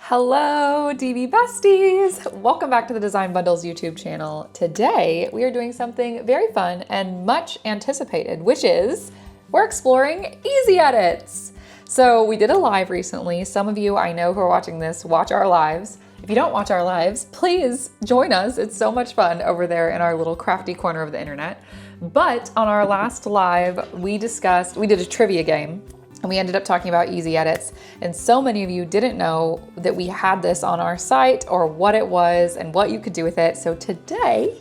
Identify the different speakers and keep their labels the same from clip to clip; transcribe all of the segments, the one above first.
Speaker 1: Hello, DB besties! Welcome back to the Design Bundles YouTube channel. Today, we are doing something very fun and much anticipated, which is we're exploring EasyEdits. So we did a live recently. Some of you I know who are watching this watch our lives. If you don't watch our lives, please join us. It's so much fun over there in our little crafty corner of the internet. But on our last live, we did a trivia game. And we ended up talking about EasyEdits, and so many of you didn't know that we had this on our site or what it was and what you could do with it. So today,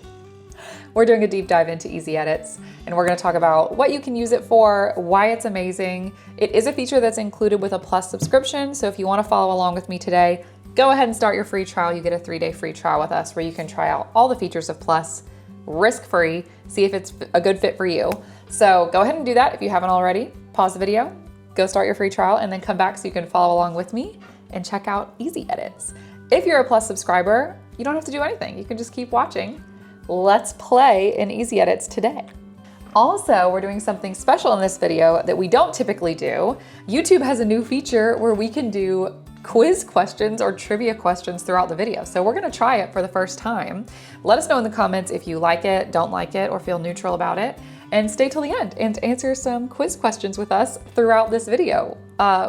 Speaker 1: we're doing a deep dive into EasyEdits, and we're gonna talk about what you can use it for, why it's amazing. It is a feature that's included with a Plus subscription, so if you wanna follow along with me today, go ahead and start your free trial. You get a 3-day free trial with us where you can try out all the features of Plus, risk-free, see if it's a good fit for you. So go ahead and do that if you haven't already. Pause the video. Go start your free trial and then come back so you can follow along with me and check out EasyEdits. If you're a Plus subscriber, you don't have to do anything. You can just keep watching. Let's play in EasyEdits today. Also, we're doing something special in this video that we don't typically do. YouTube has a new feature where we can do quiz questions or trivia questions throughout the video. So we're gonna try it for the first time. Let us know in the comments if you like it, don't like it, or feel neutral about it. And stay till the end and answer some quiz questions with us throughout this video.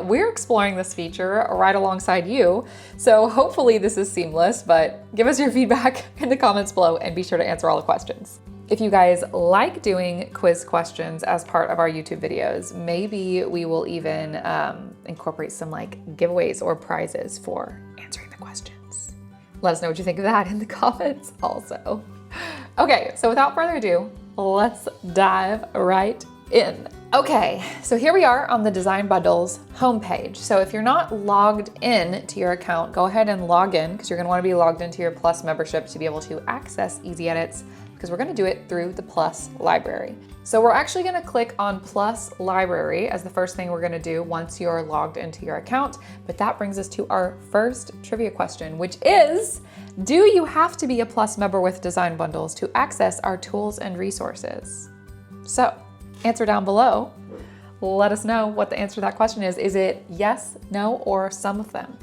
Speaker 1: We're exploring this feature right alongside you, so hopefully this is seamless, but give us your feedback in the comments below and be sure to answer all the questions. If you guys like doing quiz questions as part of our YouTube videos, maybe we will even incorporate some giveaways or prizes for answering the questions. Let us know what you think of that in the comments also. Okay, so without further ado, let's dive right in. Okay, so here we are on the Design Bundles homepage. So if you're not logged in to your account, go ahead and log in because you're gonna wanna be logged into your Plus membership to be able to access EasyEdits because we're gonna do it through the Plus library. So we're actually gonna click on Plus Library as the first thing we're gonna do once you're logged into your account, but that brings us to our first trivia question, which is, do you have to be a Plus member with Design Bundles to access our tools and resources? So, answer down below. Let us know what the answer to that question is. Is it yes, no, or some of them?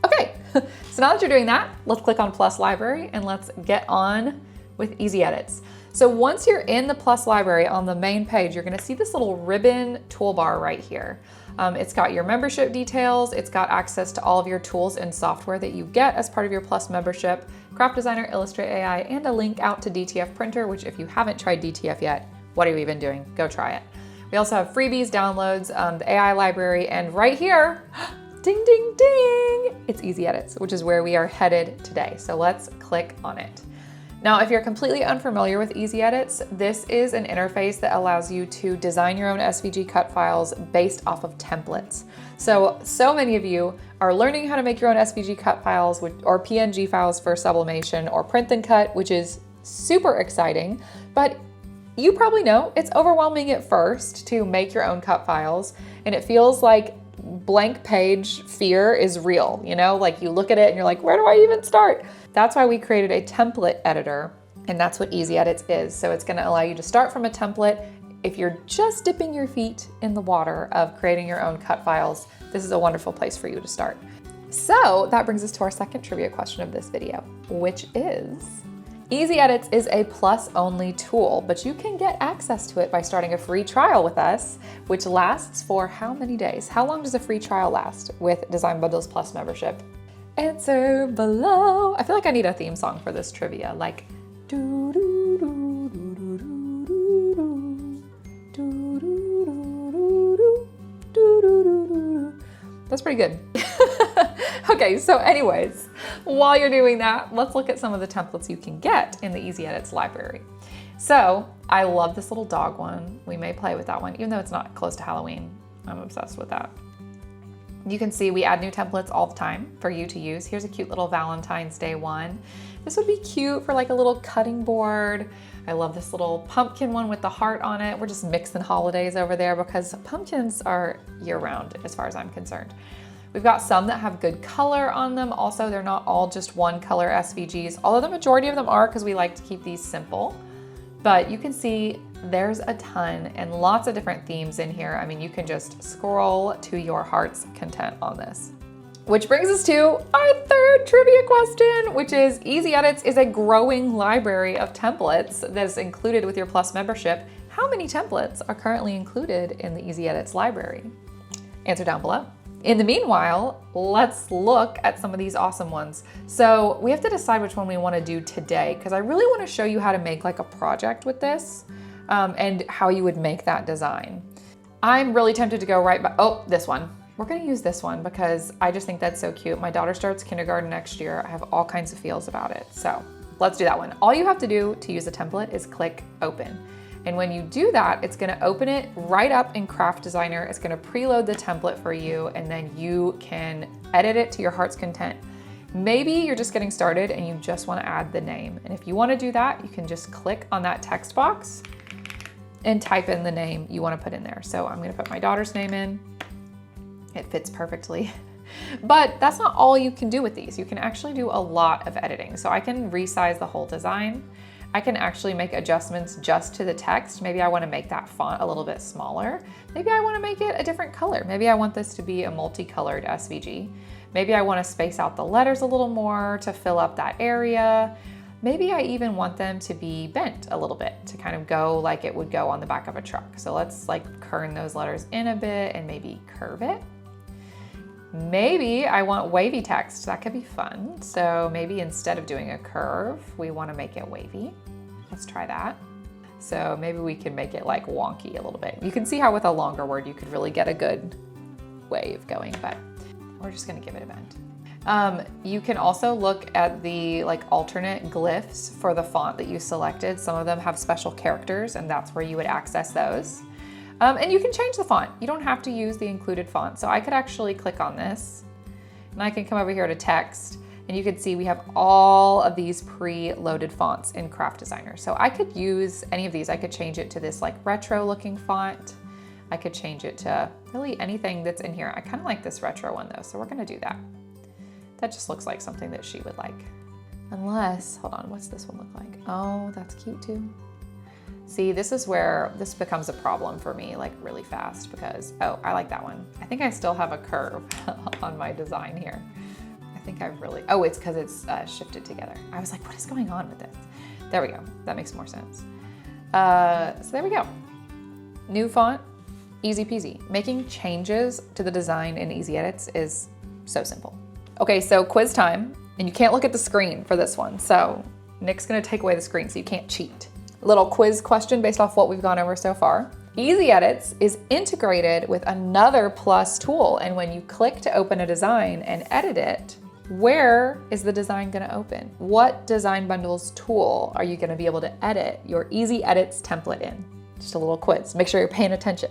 Speaker 1: Okay, so now that you're doing that, let's click on Plus Library and let's get on with EasyEdits. So once you're in the Plus library on the main page, you're gonna see this little ribbon toolbar right here. It's got your membership details, it's got access to all of your tools and software that you get as part of your Plus membership, Craft Designer, Illustrate AI, and a link out to DTF Printer, which if you haven't tried DTF yet, what are you even doing? Go try it. We also have freebies, downloads, the AI library, and right here, ding, ding, ding, it's EasyEdits, which is where we are headed today. So let's click on it. Now, if you're completely unfamiliar with EasyEdits, this is an interface that allows you to design your own SVG cut files based off of templates. So many of you are learning how to make your own SVG cut files or PNG files for sublimation or print then cut, which is super exciting, but you probably know it's overwhelming at first to make your own cut files, and it feels like blank page fear is real, you know? Like you look at it and you're like, where do I even start? That's why we created a template editor, and that's what EasyEdits is. So it's gonna allow you to start from a template. If you're just dipping your feet in the water of creating your own cut files, this is a wonderful place for you to start. So that brings us to our second trivia question of this video, which is, EasyEdits is a Plus-only tool, but you can get access to it by starting a free trial with us, which lasts for how many days? How long does a free trial last with Design Bundles Plus membership? Answer below. I feel like I need a theme song for this trivia, like do do do do do do do do do do do do. That's pretty good. Okay, so anyways, while you're doing that, let's look at some of the templates you can get in the EasyEdits library. So I love this little dog one. We may play with that one, even though it's not close to Halloween. I'm obsessed with that. You can see we add new templates all the time for you to use. Here's a cute little Valentine's Day one. This would be cute for like a little cutting board. I love this little pumpkin one with the heart on it. We're just mixing holidays over there because pumpkins are year-round as far as I'm concerned. We've got some that have good color on them. Also, they're not all just one color SVGs, although the majority of them are because we like to keep these simple. But you can see there's a ton and lots of different themes in here. I mean, you can just scroll to your heart's content on this. Which brings us to our third trivia question, which is EasyEdits is a growing library of templates that is included with your Plus membership. How many templates are currently included in the EasyEdits library? Answer down below. In the meanwhile, let's look at some of these awesome ones. So we have to decide which one we want to do today, because I really want to show you how to make like a project with this and how you would make that design. I'm really tempted to go right by, oh, this one. We're gonna use this one because I just think that's so cute. My daughter starts kindergarten next year. I have all kinds of feels about it. So let's do that one. All you have to do to use the template is click open. And when you do that, it's gonna open it right up in Craft Designer. It's gonna preload the template for you, and then you can edit it to your heart's content. Maybe you're just getting started and you just wanna add the name. And if you wanna do that, you can just click on that text box and type in the name you wanna put in there. So I'm gonna put my daughter's name in. It fits perfectly. But that's not all you can do with these. You can actually do a lot of editing. So I can resize the whole design. I can actually make adjustments just to the text. Maybe I want to make that font a little bit smaller. Maybe I want to make it a different color. Maybe I want this to be a multicolored SVG. Maybe I want to space out the letters a little more to fill up that area. Maybe I even want them to be bent a little bit to kind of go like it would go on the back of a truck. So let's like turn those letters in a bit and maybe curve it. Maybe I want wavy text. That could be fun. So maybe instead of doing a curve, we want to make it wavy. Let's try that. So maybe we can make it like wonky a little bit. You can see how with a longer word, you could really get a good wave going, but we're just going to give it a bend. You can also look at the like alternate glyphs for the font that you selected. Some of them have special characters, and that's where you would access those. And you can change the font. You don't have to use the included font. So I could actually click on this and I can come over here to text, and you can see we have all of these pre-loaded fonts in Craft Designer. So I could use any of these. I could change it to this like retro looking font. I could change it to really anything that's in here. I kind of like this retro one though, so we're gonna do that. That just looks like something that she would like. Unless, hold on, what's this one look like? Oh, that's cute too. See, this is where this becomes a problem for me, like really fast, because, oh, I like that one. I think I still have a curve on my design here. I think I've really, oh, it's because it's shifted together. I was like, what is going on with this? There we go. That makes more sense. So there we go. New font, easy peasy. Making changes to the design in EasyEdits is so simple. Okay, so quiz time, and you can't look at the screen for this one. So Nick's gonna take away the screen so you can't cheat. Little quiz question based off what we've gone over so far. EasyEdits is integrated with another Plus tool, and when you click to open a design and edit it, where is the design gonna open? What DesignBundles tool are you gonna be able to edit your EasyEdits template in? Just a little quiz. Make sure you're paying attention.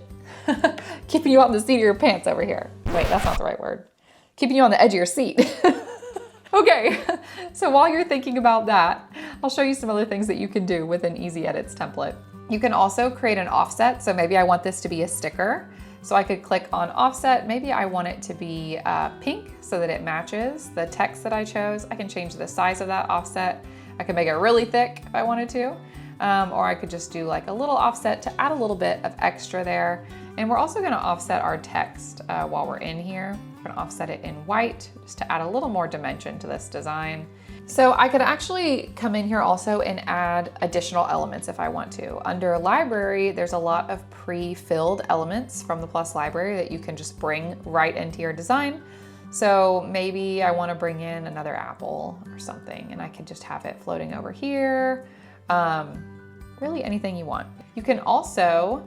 Speaker 1: Keeping you on the seat of your pants over here. Wait, that's not the right word. Keeping you on the edge of your seat. Okay, so while you're thinking about that, I'll show you some other things that you can do with an EasyEdits template. You can also create an offset. So maybe I want this to be a sticker. So I could click on offset. Maybe I want it to be pink so that it matches the text that I chose. I can change the size of that offset. I could make it really thick if I wanted to. Or I could just do like a little offset to add a little bit of extra there. And we're also gonna offset our text while we're in here. We're gonna offset it in white just to add a little more dimension to this design. So I could actually come in here also and add additional elements if I want to. Under library, there's a lot of pre-filled elements from the Plus library that you can just bring right into your design. So maybe I wanna bring in another apple or something, and I could just have it floating over here. Really anything you want. You can also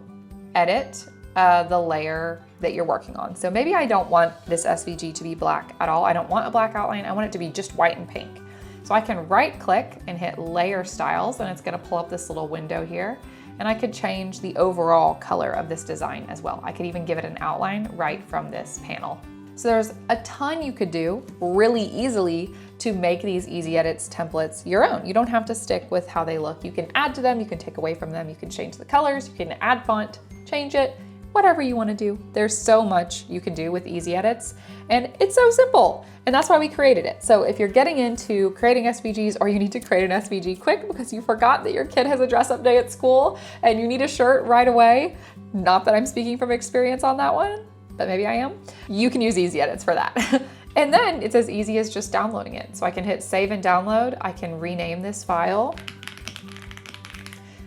Speaker 1: edit the layer that you're working on. So maybe I don't want this SVG to be black at all. I don't want a black outline. I want it to be just white and pink. So I can right click and hit layer styles, and it's gonna pull up this little window here. And I could change the overall color of this design as well. I could even give it an outline right from this panel. So there's a ton you could do really easily to make these EasyEdits templates your own. You don't have to stick with how they look. You can add to them, you can take away from them, you can change the colors, you can add font, change it, whatever you want to do. There's so much you can do with EasyEdits, and it's so simple. And that's why we created it. So if you're getting into creating SVGs, or you need to create an SVG quick because you forgot that your kid has a dress up day at school and you need a shirt right away, not that I'm speaking from experience on that one, but maybe I am, you can use EasyEdits for that. And then it's as easy as just downloading it. So I can hit save and download. I can rename this file.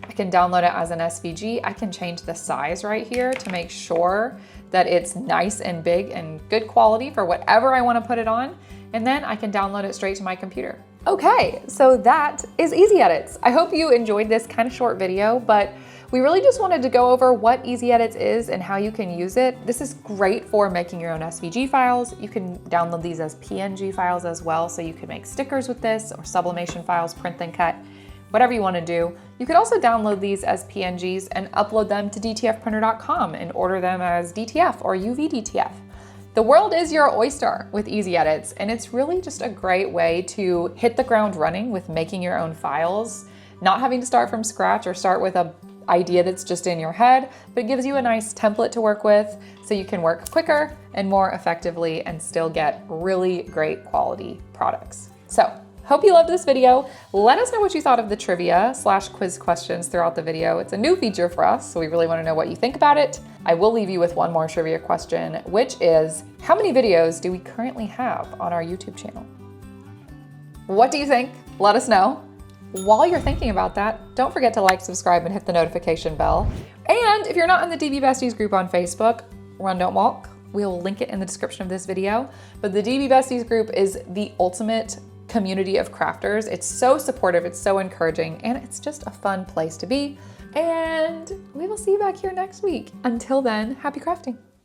Speaker 1: I can download it as an SVG. I can change the size right here to make sure that it's nice and big and good quality for whatever I want to put it on. And then I can download it straight to my computer. Okay, so that is EasyEdits. I hope you enjoyed this kind of short video, but we really just wanted to go over what EasyEdits is and how you can use it. This is great for making your own SVG files. You can download these as PNG files as well, so you can make stickers with this or sublimation files, print then cut, whatever you want to do. You could also download these as PNGs and upload them to dtfprinter.com and order them as DTF or UV-DTF. The world is your oyster with EasyEdits, and it's really just a great way to hit the ground running with making your own files, not having to start from scratch or start with an idea that's just in your head, but it gives you a nice template to work with so you can work quicker and more effectively and still get really great quality products. So, hope you loved this video. Let us know what you thought of the trivia/quiz questions throughout the video. It's a new feature for us, so we really want to know what you think about it. I will leave you with one more trivia question, which is, how many videos do we currently have on our YouTube channel? What do you think? Let us know. While you're thinking about that, don't forget to like, subscribe, and hit the notification bell. And if you're not in the DB Besties group on Facebook, Run Don't Walk, we'll link it in the description of this video. But the DB Besties group is the ultimate community of crafters. It's so supportive, it's so encouraging, and it's just a fun place to be. And we will see you back here next week. Until then, happy crafting.